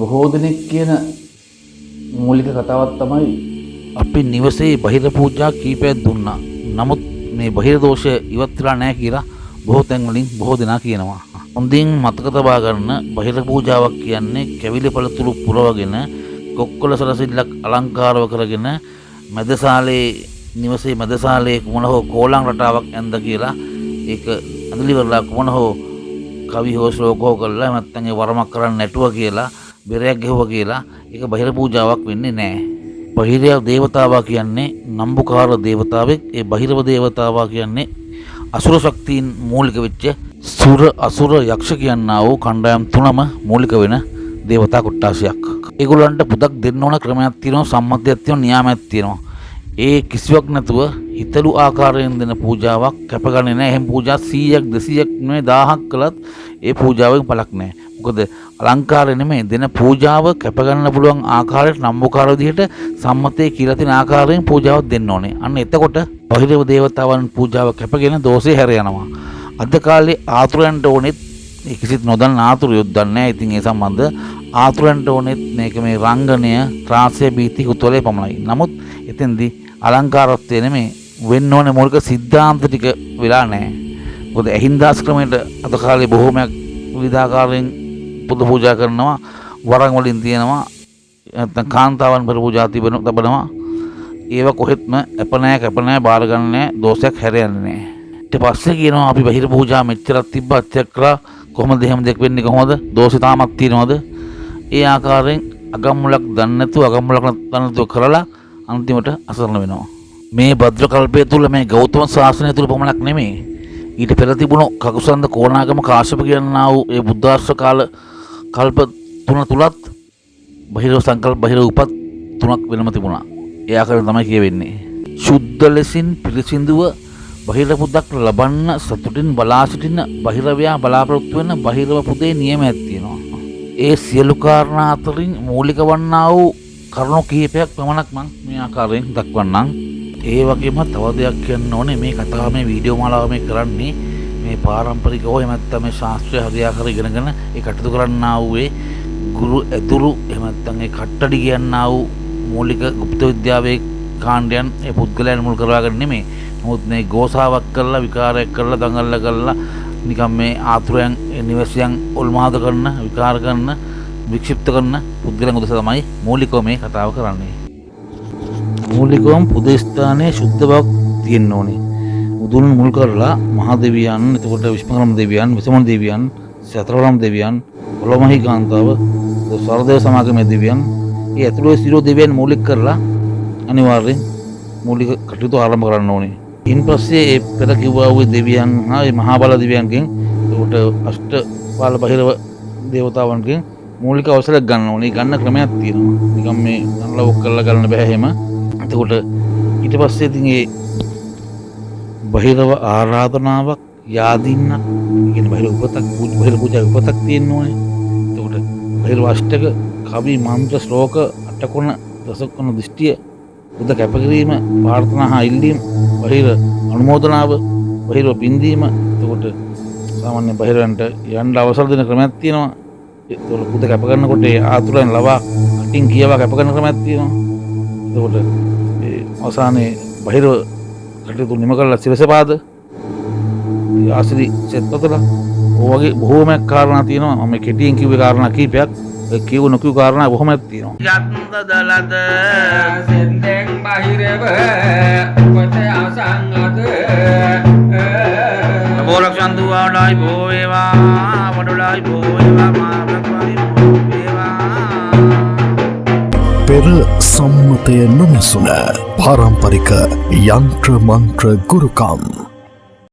බොහෝ දෙනෙක් කියන මූලික කතාවක් තමයි අපි නිවසේ බහිර පූජා කීපයක් දුන්නා. නමුත් මේ බහිර දෝෂ ඉවත් වෙලා නැහැ කියලා බොහෝ තැන් වලින් බොහෝ දෙනා කියනවා. හොඳින් මතක තබා ගන්න බහිර පූජාවක් කියන්නේ කැවිලි පළතුරු පුරවගෙන කොක්කොල සරසිල්ලක් අලංකාරව කරගෙන මැදසාලේ නිවසේ මැදසාලේ කුමන හෝ කෝලං රටාවක් ඇඳ කියලා ඒක ඇඳලි වරලා කුමන හෝ කවි හෝ ශ්ලෝක හෝ කළා නැත්නම් ඒ වරමක් කරන්න නැටුවා කියලා බෙරයක් ගෙවුවා කියලා ඒක බහිර පූජාවක් වෙන්නේ නැහැ. බහිර දේවතාවා කියන්නේ නම්බුකාර දේවතාවෙක්. ඒ බහිරව දේවතාවා කියන්නේ අසුර ශක්තියින් මූලික වෙච්ච සුර අසුර යක්ෂ කියනා වූ කණ්ඩායම් තුනම මූලික වෙන දේවතා කොට්ටාශයක්. ඒගොල්ලන්ට පුදක් දෙන්න ඕන ක්‍රමයක් තියෙනවා, සම්මතයක් තියෙනවා, නියාමයක් තියෙනවා. ඒ කිසිවක් නැතුව හිතලු ආකාරයෙන් දෙන පූජාවක් කැපගන්නේ නැහැ. එහෙම පූජා 100ක් 200ක් නෙමෙයි 1000ක් කළත් ඒ පූජාවෙන් පළක් නැහැ. මොකද අලංකාරය නෙමෙයි දෙන පූජාව කැපගන්න පුළුවන් ආකාරයට නම්බුකාර විදිහට සම්මතයේ කියලා තියෙන ආකාරයෙන් පූජාවක් දෙන්න ඕනේ. අන්න එතකොට බහිරව දේවතාවන් පූජාව කැපගෙන දෝෂේ හැර යනවා. අද කාලේ ආතුරයන්ට ඕනෙත් කිසිත් නොදන්න ආතුරයොත් දන්නේ නැහැ. ඉතින් ඒ සම්බන්ධ ආතුරයන්ට ඕනෙත් මේක මේ රංගනය ත්‍රාසය බීති කුතුහලයේ පමණයි. නමුත් එතෙන්දී අලංකාරත්වය නෙමෙයි වෙන්න ඕනේ මූලික සිද්ධාන්ත ටික වෙලා නැහැ. මොකද ඇහින්දාස් ක්‍රමයට අද කාලේ බොහෝමයක් විවිධාකාරයෙන් පුද පූජා කරනවා, වරන් වලින් තියෙනවා, නැත්නම් කාන්තාවන් පෙර පූජා තිබෙනවා. ඒව කොහෙත්ම අප නැහැ, කැප නැහැ, බාර ගන්න නැහැ, දෝෂයක් හැර යන්නේ නැහැ. ඊට පස්සේ කියනවා අපි බහිර පූජා මෙච්චරක් තිබ්බා අත්‍යක් කරා කොහොමද එහෙම දෙයක් වෙන්නේ කොහොමද? දෝෂේ තාමත් තියෙනවද? ඒ ආකාරයෙන් අගම්මුලක් දන්නේ නැතුව අගම්මුලක් දන්නේ නැතුව කරලා අන්තිමට අසරණ වෙනවා. මේ භද්‍ර කල්පය තුල මේ ගෞතම ශාසනය තුල පමණක් නෙමෙයි ඊට පෙර තිබුණු කකුසන්ද කෝණාගම කාශ්‍යප කියනා වූ ඒ බුද්ධාශ්‍ර කාල කල්ප තුන තුලත් බහිරව සංකල්ප බහිරව උපත් තුනක් වෙනම තිබුණා. ඒ ආකාරයෙන් තමයි කියවෙන්නේ. සුද්ධ ලෙසින් පිරිසිදුව බහිර පුදක් ලබන්න සතුටින් බලා සිටින බහිරවයා බලාපොරොත්තු වෙන බහිරව පුදේ නියමයක් තියෙනවා. ඒ සියලු කාරණා අතරින් මූලික වන්නා වූ කරුණු කිහිපයක් පමණක් මම මේ ආකාරයෙන් දක්වන්නම්. ඒ වගේම තව දෙයක් කියන්න ඕනේ මේ කතාව මේ වීඩියෝ මාලාව මේ කරන්නේ මේ පාරම්පරිකව එහෙම නැත්නම් මේ ශාස්ත්‍රීය හරියාකාර ඉගෙනගෙන ඒ කටයුතු කරන්නා වූ ඒ ගුරු ඇතුළු එහෙම නැත්නම් ඒ කට්ටඩි කියන්නා වූ මූලික গুপ্ত විද්‍යාවේ කාණ්ඩයන් ඒ පුද්ගලයන් මුල් කරවාගෙන නෙමෙයි. නමුත් මේ ගෝසාවක් කරලා විකාරයක් කරලා දඟල්ල කරලා නිකම් මේ ආතුරයන් නිවැසියන් උල්මාද කරන විකාර කරන වික්ෂිප්ත කරන පුද්ගලයන් උදෙසා තමයි මූලිකව මේ කතාව කරන්නේ. මූලිකවම පුද ස්ථානයේ සුද්ධ බවක් තියෙන්න ඕනේ. උදුන් මුල් කරලා මහා දෙවියන්, එතකොට විශ්වකර්ම දෙවියන්, විසමන දෙවියන්, සතරවරම් දෙවියන්, පොළොමහි කාන්තාව, සරදේව සමාගමේ දෙවියන්, ඒ ඇතුළේ සිරෝ දෙවියන් මූලික කරලා අනිවාර්යෙන් මූලික කටයුතු ආරම්භ කරන්න ඕනේ. ඉන් පස්සේ ඒ පෙර කිව්වා වූ දෙවියන් හා ඒ මහා බල දෙවියන්ගෙන්, එතකොට අෂ්ට බල බහිරව දේවතාවන්ගෙන් මූලික අවසරයක් ගන්න ඕනේ. ගන්න ක්‍රමයක් තියෙනවා. නිකම් මේ අන්ලව් කරලා ගන්න බෑ එහෙම. එතකොට ඊට පස්සේ ඉතින් ඒ බහිරව ආරාධනාවක් යාදින්න කියන බහිර උපතක් බහිර පූජා උපතක් තියෙන්න ඕනේ. එතකොට බහිරව අෂ්ටක කවි මන්ත්‍ර ශ්ලෝක අටකොණ දසකොණ දෘෂ්ටිය බුද්ධ කැපකිරීම ප්‍රාර්ථනා හා ඉල්ලීම බහිර අනුමෝදනාව බහිරව පින්දීම. එතකොට සාමාන්‍ය බහිරවන්ට යන්න අවසර දෙන ක්‍රමයක් තියෙනවා. එතකොට බුද්ධ කැප කරනකොට ඒ ආතුරෙන් ලවා අටින් කියවා කැප කරන ක්‍රමයක් තියෙනවා. එතකොට ඒ අවසානයේ බහිරව කටයුතු නිම කරලා සිරසපාද ආශ්‍රි සෙත්පතල ඔයගේ බොහෝමයක් කාරණා තියෙනවා. මම කෙටියෙන් කිව්වේ කාරණා කීපයක්. ඒ කියව නොකියු කාරණා බොහොමයක් තියෙනවා. යත්ත දලද සෙන්දෙන් බහිරව උපත අසංගද බෝලක්ෂන්තු ආඩයි බෝ වේවා වඩුලයි බෝ වේවා මාබ්‍රක්වයි බෝ වේවා. පෙර සම්මතය නොමසුන පාරම්පරික යන්ත්‍ර මන්ත්‍ර ගුරුකම්